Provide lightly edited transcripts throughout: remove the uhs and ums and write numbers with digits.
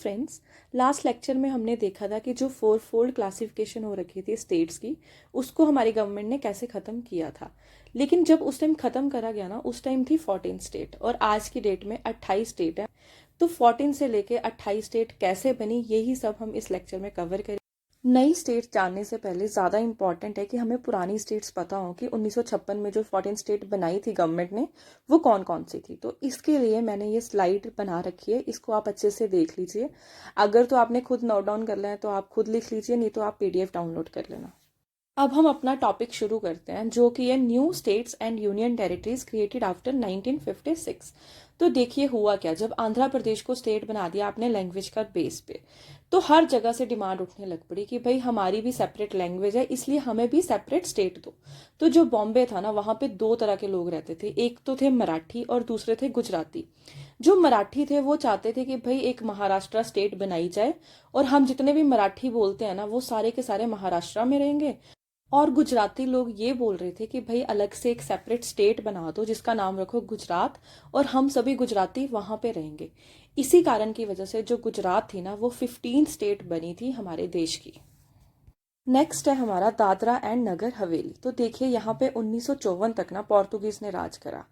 Friends, last lecture में हमने देखा था कि जो फोर फोल्ड क्लासिफिकेशन हो रखी थी स्टेट्स की, उसको हमारी गवर्नमेंट ने कैसे ख़त्म किया था। लेकिन जब उस टाइम ख़त्म करा गया ना, उस टाइम थी 14 स्टेट और आज की डेट में 28 स्टेट है। तो 14 से लेके 28 स्टेट कैसे बनी, यही सब हम इस लेक्चर में कवर करें। नई स्टेट जानने से पहले ज़्यादा इंपॉर्टेंट है कि हमें पुरानी स्टेट्स पता हो कि 1956 में जो 14 स्टेट बनाई थी गवर्नमेंट ने, वो कौन कौन सी थी। तो इसके लिए मैंने ये स्लाइड बना रखी है, इसको आप अच्छे से देख लीजिए। अगर तो आपने खुद नोट डाउन कर लें है तो आप खुद लिख लीजिए, नहीं तो आप PDF डाउनलोड कर लेना। अब हम अपना टॉपिक शुरू करते हैं, जो कि है new states and union territories created after 1956। तो देखिए हुआ क्या, जब आंध्र प्रदेश को स्टेट बना दिया आपने लैंग्वेज का बेस पे, तो हर जगह से डिमांड उठने लग पड़ी कि भाई हमारी भी सेपरेट लैंग्वेज है, इसलिए हमें भी सेपरेट स्टेट दो। तो जो बॉम्बे था ना, वहाँ पे दो तरह के लोग रहते थे, एक तो थे मराठी और दूसरे थे गुजराती। जो मराठी थे वो चाहते थे कि भाई एक महाराष्ट्र स्टेट बनाई जाए और हम जितने भी मराठी बोलते हैं ना, वो सारे के सारे महाराष्ट्र में रहेंगे। और गुजराती लोग ये बोल रहे थे कि भाई अलग से एक सेपरेट स्टेट बना दो जिसका नाम रखो गुजरात, और हम सभी गुजराती वहां पे रहेंगे। इसी कारण की वजह से जो गुजरात थी ना, वो 15 स्टेट बनी थी हमारे देश की। नेक्स्ट है हमारा दादरा एंड नगर हवेली। तो देखिए यहाँ पे 1954 तक ना पोर्तुगीज ने राज करा।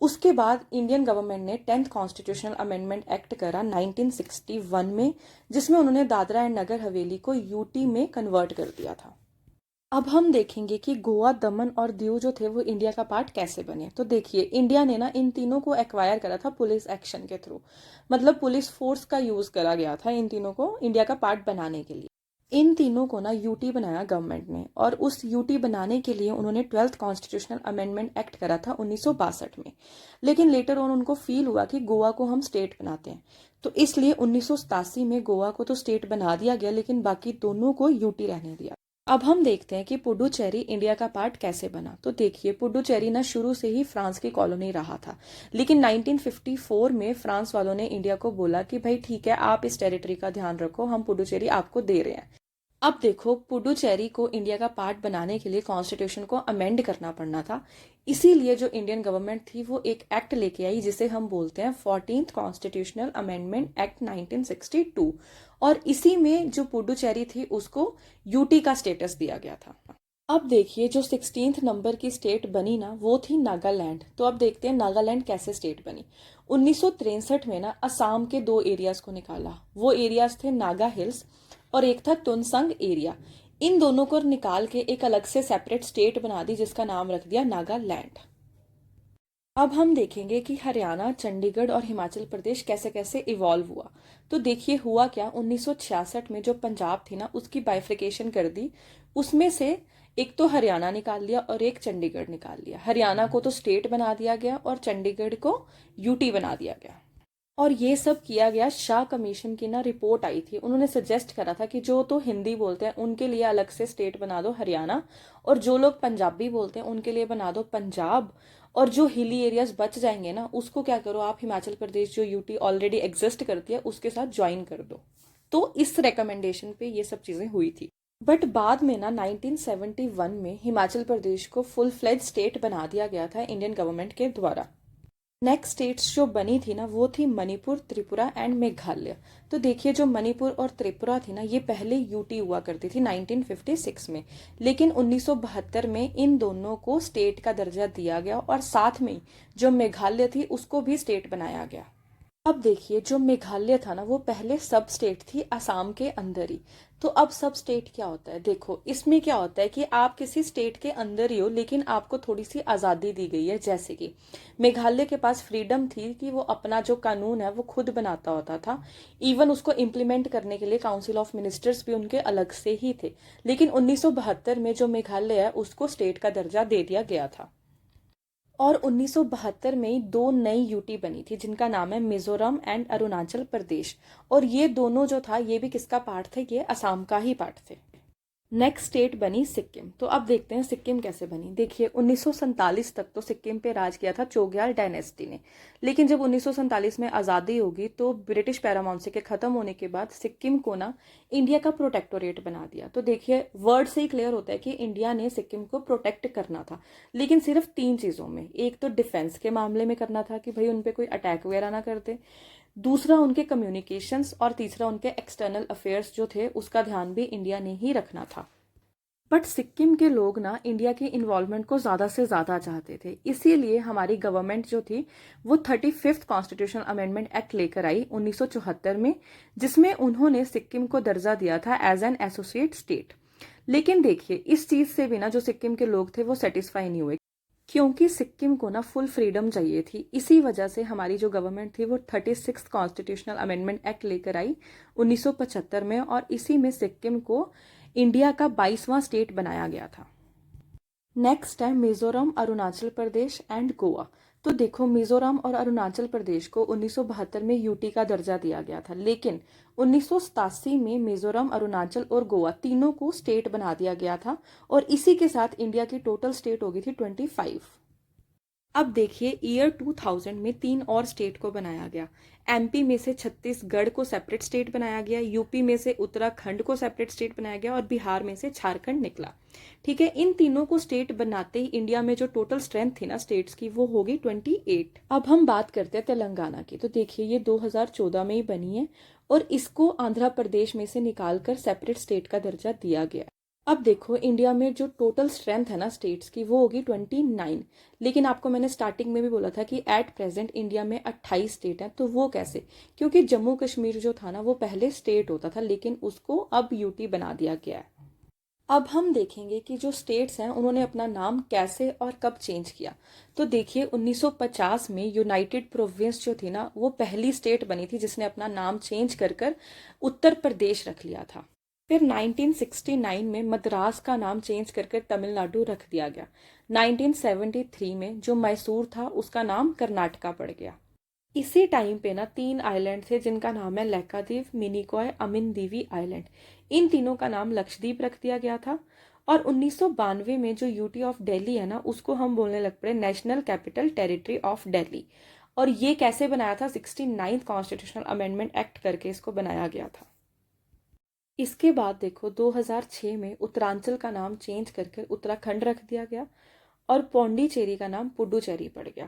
उसके बाद इंडियन गवर्नमेंट ने 10th कॉन्स्टिट्यूशनल अमेंडमेंट एक्ट करा 1961 में, जिसमें उन्होंने दादरा एंड नगर हवेली को यूटी में कन्वर्ट कर दिया था। अब हम देखेंगे कि गोवा, दमन और दीव जो थे वो इंडिया का पार्ट कैसे बने। तो देखिए इंडिया ने ना इन तीनों को एक्वायर करा था पुलिस एक्शन के थ्रू, मतलब पुलिस फोर्स का यूज करा गया था इन तीनों को इंडिया का पार्ट बनाने के लिए। इन तीनों को ना यूटी बनाया गवर्नमेंट ने, और उस यूटी बनाने के लिए उन्होंने 12th कॉन्स्टिट्यूशनल अमेंडमेंट एक्ट करा था 1962 में। लेकिन लेटर ऑन उनको फील हुआ कि गोवा को हम स्टेट बनाते हैं, तो इसलिए 1987 में गोवा को तो स्टेट बना दिया गया, लेकिन बाकी दोनों को यूटी रहने दिया। अब हम देखते हैं कि पुडुचेरी इंडिया का पार्ट कैसे बना। तो देखिए पुडुचेरी ना शुरू से ही फ्रांस की कॉलोनी रहा था, लेकिन 1954 में फ्रांस वालों ने इंडिया को बोला कि भाई ठीक है, आप इस टेरिटरी का ध्यान रखो, हम पुडुचेरी आपको दे रहे हैं। अब देखो पुडुचेरी को इंडिया का पार्ट बनाने के लिए कॉन्स्टिट्यूशन को अमेंड करना पड़ना था। इसीलिए जो इंडियन गवर्नमेंट थी वो एक एक्ट लेके आई जिसे हम बोलते हैं 14th कॉन्स्टिट्यूशनल अमेंडमेंट एक्ट 1962, और इसी में जो पुडुचेरी थी उसको यूटी का स्टेटस दिया गया था। अब देखिए जो 16th नंबर की स्टेट बनी ना, वो थी नागालैंड। तो अब देखते हैं नागालैंड कैसे स्टेट बनी। 1963 में ना असम के दो एरियाज को निकाला। वो एरियाज थे नागा हिल्स और एक था तुनसंग एरिया। इन दोनों को निकाल के एक अलग से सेपरेट स्टेट बना दी जिसका नाम रख दिया नागालैंड। अब हम देखेंगे कि हरियाणा, चंडीगढ़ और हिमाचल प्रदेश कैसे कैसे इवॉल्व हुआ। तो देखिए हुआ क्या, 1966 में जो पंजाब थी ना, उसकी बाइफ्रिकेशन कर दी। उसमें से एक तो हरियाणा निकाल लिया और एक चंडीगढ़ निकाल लिया। हरियाणा को तो स्टेट बना दिया गया और चंडीगढ़ को यूटी बना दिया गया। और ये सब किया गया, शाह कमीशन की ना रिपोर्ट आई थी, उन्होंने सजेस्ट करा था कि जो तो हिंदी बोलते हैं उनके लिए अलग से स्टेट बना दो हरियाणा, और जो लोग पंजाबी बोलते हैं उनके लिए बना दो पंजाब, और जो हिली एरियाज बच जाएंगे ना उसको क्या करो आप, हिमाचल प्रदेश जो यूटी ऑलरेडी एग्जिस्ट करती है उसके साथ ज्वाइन कर दो। तो इस रिकमेंडेशन पे ये सब चीजें हुई थी। बट बाद में ना 1971 में हिमाचल प्रदेश को फुल फ्लेज स्टेट बना दिया गया था इंडियन गवर्नमेंट के द्वारा। नेक्स्ट स्टेट्स जो बनी थी ना, वो थी मणिपुर, त्रिपुरा एंड मेघालय। तो देखिए जो मणिपुर और त्रिपुरा थी ना, ये पहले यूटी हुआ करती थी 1956 में, लेकिन 1972 में इन दोनों को स्टेट का दर्जा दिया गया और साथ में जो मेघालय थी उसको भी स्टेट बनाया गया। अब देखिए जो मेघालय था ना, वो पहले सब स्टेट थी असम के अंदर ही। तो अब सब स्टेट क्या होता है, देखो इसमें क्या होता है कि आप किसी स्टेट के अंदर ही हो, लेकिन आपको थोड़ी सी आज़ादी दी गई है। जैसे कि मेघालय के पास फ्रीडम थी कि वो अपना जो कानून है वो खुद बनाता होता था। इवन उसको इम्प्लीमेंट करने के लिए काउंसिल ऑफ मिनिस्टर्स भी उनके अलग से ही थे। लेकिन 1972 में जो मेघालय है उसको स्टेट का दर्जा दे दिया गया था। और 1972 में दो नई यूटी बनी थी जिनका नाम है मिजोरम एंड अरुणाचल प्रदेश, और ये दोनों जो था ये भी किसका पार्ट थे, ये असम का ही पार्ट थे। नेक्स्ट स्टेट बनी सिक्किम। तो अब देखते हैं सिक्किम कैसे बनी। देखिए 1947 तक तो सिक्किम पे राज किया था चोग्याल डायनेस्टी ने, लेकिन जब 1947 में आज़ादी होगी तो ब्रिटिश पैरामाउंसी के ख़त्म होने के बाद सिक्किम को ना इंडिया का प्रोटेक्टोरेट बना दिया। तो देखिए वर्ड से ही क्लियर होता है कि इंडिया ने सिक्किम को प्रोटेक्ट करना था, लेकिन सिर्फ तीन चीज़ों में। एक तो डिफेंस के मामले में करना था कि भाई उन पर कोई अटैक वगैरह ना कर दे। दूसरा उनके कम्युनिकेशंस और तीसरा उनके एक्सटर्नल अफेयर्स जो थे उसका ध्यान भी इंडिया ने ही रखना था। बट सिक्किम के लोग ना इंडिया के इन्वॉल्वमेंट को ज़्यादा से ज़्यादा चाहते थे, इसीलिए हमारी गवर्नमेंट जो थी वो 35th कॉन्स्टिट्यूशनल अमेंडमेंट एक्ट लेकर आई 1974 में, जिसमें उन्होंने सिक्किम को दर्जा दिया था एज एन एसोसिएट स्टेट। लेकिन देखिए इस चीज़ से भी ना जो सिक्किम के लोग थे वो सेटिस्फाई नहीं हुए, क्योंकि सिक्किम को ना फुल फ्रीडम चाहिए थी। इसी वजह से हमारी जो गवर्नमेंट थी वो 36th कॉन्स्टिट्यूशनल अमेंडमेंट एक्ट लेकर आई 1975 में, और इसी में सिक्किम को इंडिया का 22वां स्टेट बनाया गया था। नेक्स्ट है मिजोरम, अरुणाचल प्रदेश एंड गोवा। तो देखो मिजोरम और अरुणाचल प्रदेश को 1972 में यूटी का दर्जा दिया गया था, लेकिन 1987 में मिजोरम, अरुणाचल और गोवा तीनों को स्टेट बना दिया गया था, और इसी के साथ इंडिया की टोटल स्टेट हो गई थी 25। अब देखिए ईयर 2000 में 3 और स्टेट को बनाया गया। एमपी में से छत्तीसगढ़ को सेपरेट स्टेट बनाया गया, यूपी में से उत्तराखंड को सेपरेट स्टेट बनाया गया, और बिहार में से झारखंड निकला। ठीक है, इन तीनों को स्टेट बनाते ही इंडिया में जो टोटल स्ट्रेंथ थी ना स्टेट्स की वो होगी 28। अब हम बात करते हैं तेलंगाना की। तो देखिए ये 2014 में ही बनी है, और इसको आंध्र प्रदेश में से निकालकर सेपरेट स्टेट का दर्जा दिया गया। अब देखो इंडिया में जो टोटल स्ट्रेंथ है ना स्टेट्स की वो होगी 29, लेकिन आपको मैंने स्टार्टिंग में भी बोला था कि एट प्रेजेंट इंडिया में 28 स्टेट हैं। तो वो कैसे? क्योंकि जम्मू कश्मीर जो था ना वो पहले स्टेट होता था, लेकिन उसको अब यूटी बना दिया गया है। अब हम देखेंगे कि जो स्टेट्स हैं उन्होंने अपना नाम कैसे और कब चेंज किया। तो देखिए 1950 में यूनाइटेड प्रोविंस जो थी ना वो पहली स्टेट बनी थी जिसने अपना नाम चेंज कर उत्तर प्रदेश रख लिया था। फिर 1969 में मद्रास का नाम चेंज करके तमिलनाडु रख दिया गया। 1973 में जो मैसूर था उसका नाम कर्नाटका पड़ गया। इसी टाइम पे ना 3 आइलैंड थे जिनका नाम है लैकादीव, मिनिकॉय, अमिनदीवी आइलैंड। इन तीनों का नाम लक्षद्वीप रख दिया गया था। और 1992 में जो यूटी ऑफ दिल्ली है ना उसको हम बोलने लग पड़े national capital territory of Delhi. और ये कैसे बनाया था? 69th कॉन्स्टिट्यूशनल अमेंडमेंट एक्ट करके इसको बनाया गया था। इसके बाद देखो 2006 में उत्तरांचल का नाम चेंज करके उत्तराखंड रख दिया गया, और पौंडीचेरी का नाम पुडुचेरी पड़ गया।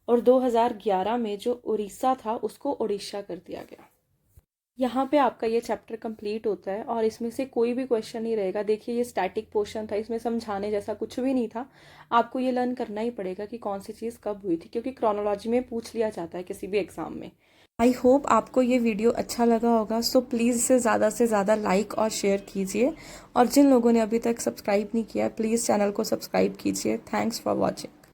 और 2011 में जो उड़ीसा था उसको ओडिशा कर दिया गया। यहाँ पे आपका ये चैप्टर कंप्लीट होता है, और इसमें से कोई भी क्वेश्चन नहीं रहेगा। देखिए ये स्टैटिक पोर्शन था, इसमें समझाने जैसा कुछ भी नहीं था। आपको ये लर्न करना ही पड़ेगा कि कौन सी चीज़ कब हुई थी, क्योंकि क्रोनोलॉजी में पूछ लिया जाता है किसी भी एग्जाम में। आई होप आपको ये वीडियो अच्छा लगा होगा। सो प्लीज़ इसे ज़्यादा से ज़्यादा लाइक और शेयर कीजिए, और जिन लोगों ने अभी तक सब्सक्राइब नहीं किया प्लीज़ चैनल को सब्सक्राइब कीजिए। Thanks for watching.